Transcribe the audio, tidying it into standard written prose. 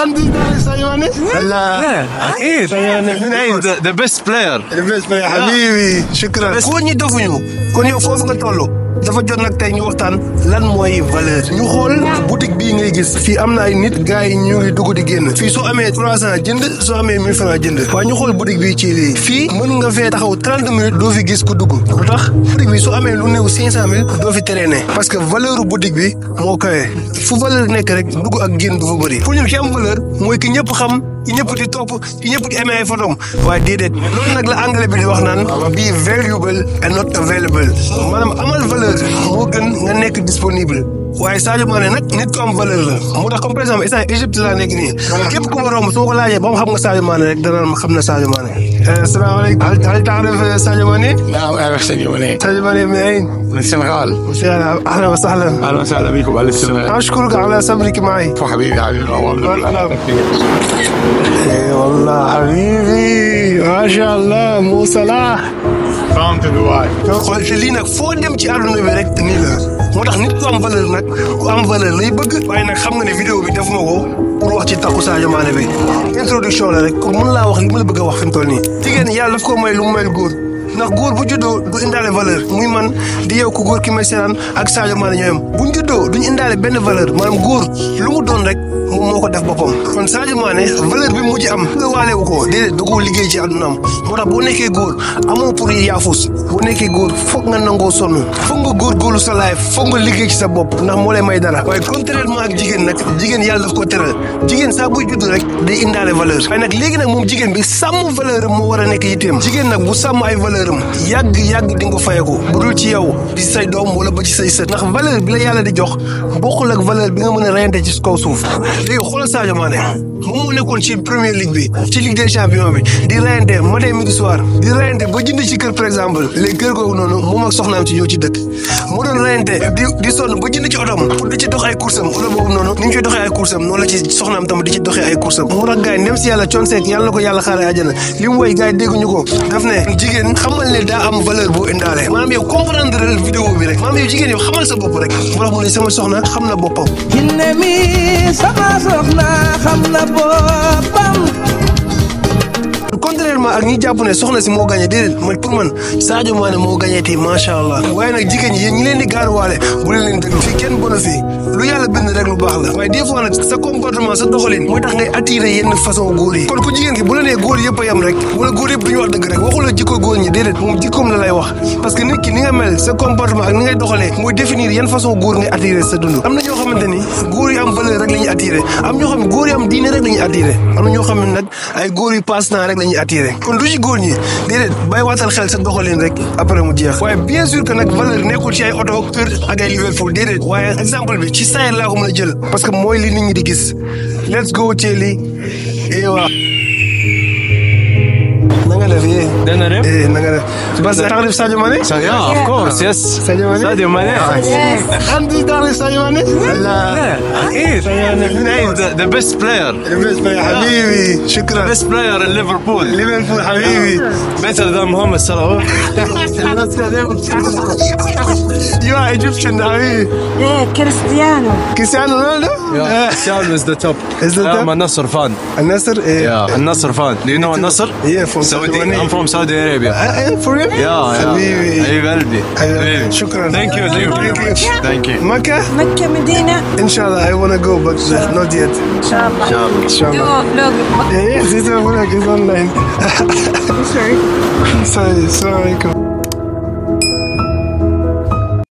عندي ساديو ماني لا اكيد the best player حبيبي شكرا كون ñi dofuñu kon yow foofu nga tollu dafa jot nag tey ñu waxtaan lan mooy valeur ñu xool boutique bii ngay gis fii am na ay nit gars yi ñu ngi dugg di génn fii soo amee 300 jënd soo amee 1000 francs jënd waaye ñu xool boutique bii ci lii fii mën nga fee taxaw 30 minutes doo fi gis ku dugg lu tax boutique bi soo amee lu néew 500 000 doo fi traîner parce que valeur boutique bi moo kawe fu valeur nekk rek dugg ak génn du fa bëri pour ñun ki am valeur mooy ki ñëpp xam ki ñëpp di topp ki ñëpp di aimé ay photom waaye déedéet loolu nag la anglais bi di wax naan be valuable and not available maanaam amal valeur moo gën nga nekk disponible waaye Sadio Mané nag nit ko am valeur la moo tax comme par exemple instant Égypte laa nekk nii képp ku ma romb su ma ko laajee ba mu xam nga Sadio Mané rek dana ma xam na Sadio Mané asalaamaaleykum hal تعرف ساديو ماني؟ نعم أعرف ساديو ماني. ساديو ماني من أين؟ من السنغال. أهلا وسهلا. أهلا وسهلا بكم على السنغال. أشكرك على صبرك معي. حبيبي والله. والله حبيبي ما شاء الله مو صلاح. From to Dubai. xool lii nag foo dem ci àdduna bi rek nii la moo tax nit ku am valeur nag ku am valeur lay bëgg waaye nag xam nga ne vidéo bi def ma ko pour wax ci takku Sadio Mané bi introduction la rek pour mën laa wax li ma la bëgg a wax fi mu toll nii jigéen yàlla daf ko may lu mu mayul góor ndax góor bu juddoo du indaale valeur muy man di yow ku góor ki may seetaan ak Sadio Mané ñooyam buñ juddoo duñ indaale benn valeur maanaam góor lu mu doon rek moom moo ko def boppam kon Sadio Mané valeur bi mujj am nga waalewu ko déedéet da koo liggéey ci àddunaam moo tax boo nekkee góor amoo pour yaafus boo nekkee góor foog nga nangoo sonn foog nga góorgóorlu sa life foog nga liggéey ci sa bopp ndax moo lay may dara waaye contrairement ak jigéen nag jigéen yàlla daf ko teral jigéen saa buy judd rek day indaale valeur waaye nag léegi nag moom jigéen bi sàmm valeur am moo war a nekk yitteem jigéen nag bu sàmm ay valeur am yàgg di nga fayeku bu dul ci yow di say doom wala ba ci say sët ndax valeur bi la yàlla di jox bokkul ak valeur bi nga mën a reyante ci kaw suuf léegi xoolal Sadio Mané moom moo nekkoon ci Premier League bi ci Ligue des Champions bi di reyante matin midi soir di reyante ba jënd ci kër par exemple léegi kër googu noonu moom ak soxnaam ci ñëw ci dëkk moo doon reyante di sonn ba jënd ci otom pour di ci dox ay course am oto boobu noonu ni ñu ciy doxee ay course am noonu la ci soxnaam tam di ci doxee ay course am moo tax gars yi ndem si yàlla Thione Seck yàlla na ko yàlla xaare àjjana li mu woy gars yi dégguñu ko daf ne jigéen xamal ne daa am valeur boo indaale maanaam yow comprendre vidéo bi rek maanaam yow jigéen yow xamal sa bopp rek moo tax mu ne sama soxna xam na boppam jinne mi sama soxna xam na boppam contrairement ak ñi jàpp ne soxna si moo gagné déedéet man pour man Sadio Mané moo gagné tey macha allah waaye nag jigéen ñi yéen ñi leen di gaaruwaale bu leen leen déglu fii kenn bono fii lu yàlla bind rek lu baax la waaye des fois nag sa comportement sa doxalin mooy tax ngay attiré yenn façon góor yi kon ku jigéen ki bu la nee góor yëpp a yem rek wala góor yëpp duñu wax dëgg rek waxu la jikko góor ñi déedéet moom jikkoom la lay wax parce que nit ki ni nga mel sa comportement ak ni ngay doxalee mooy définir yan façon góor ngay attiré sa dund am na ñoo xamante ni góor yu am valeur rek la ñuy attiré am ñoo xam ne góor yu am diine rek la ñuy attiré am na ñoo xam ne nag ay góor yu passe temps rek la ñuy attiré kon du ci góor ñi déedéet bàyyi waatal xel sa doxalin rek après mu jeex waaye bien sûr que nag valeur nekkul ci ay oto kër ak ay Liverpool déedéet waaye exemple bi ci sayer laa ko mën a jël parce que mooy li nit ñi di gis let's go Thiely ewa nanga def yee dana def nanga def parce que تعرف Sadio Mané yeah of course yes Sadio Mané عندي تعرف Sadio Mané لا اكيد the best player حبيبي شكرا best player in Liverpool حبيبي better than Mohamed Salah you are Egyptian حبيبي كريستيانو رونالدو Cristiano is the top I'm a Nasser fan النصر yeah النصر fan do you know النصر yeah from Saudi I'm from Saudi Arabia for real yeah حبيب قلبي شكرا thank you مكة مدينة إن شاء الله I wanna go but not yet إن شاء الله yeah it's online sorry السلام عليكم